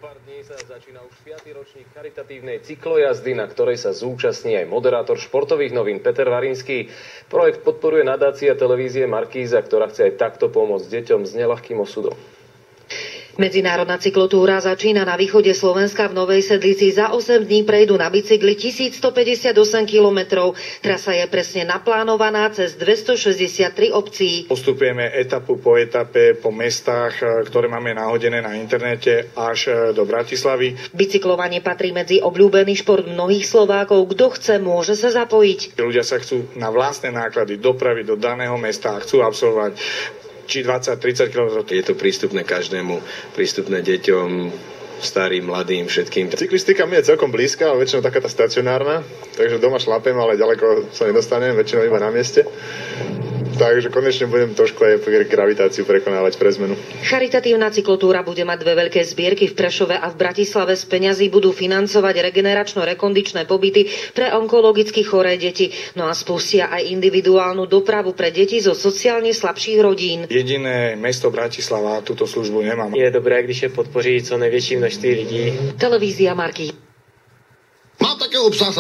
pár dní sa začína už 5. ročník charitatívnej cyklojazdy, na ktorej sa zúčastní aj moderátor športových novín Peter Varinský. Projekt podporuje nadácia televízie Markíza, ktorá chce aj takto pomôcť deťom s neľahkým osudom. Medzinárodná cyklotúra začína na východe Slovenska v Novej Sedlici. Za 8 dní prejdú na bicykli 1158 kilometrov. Trasa je presne naplánovaná cez 263 obcí. Postupujeme etapu po etape po mestách, ktoré máme nahodené na internete až do Bratislavy. Bicyklovanie patrí medzi obľúbený šport mnohých Slovákov. Kto chce, môže sa zapojiť. Ľudia sa chcú na vlastné náklady dopraviť do daného mesta a chcú absolvovať či 20-30 km. Je to prístupné každému, prístupné deťom, starým, mladým, všetkým. Cyklistika mi je celkom blízka, ale väčšinou taká tá stacionárna, takže doma šlapem, ale ďaleko sa nedostanem, väčšinou iba na mieste. Takže konečne budem trošku aj gravitáciu prekonávať pre zmenu. Charitatívna cyklotúra bude mať 2 veľké zbierky v Prešove a v Bratislave. Z peňazí budú financovať regeneračno-rekondičné pobyty pre onkologicky choré deti. No a spustia aj individuálnu dopravu pre deti zo sociálne slabších rodín. Jediné mesto Bratislava túto službu nemá. Je dobré, když je podpoří co největší množství lidí. Televízia Markíza. Mám takého psa.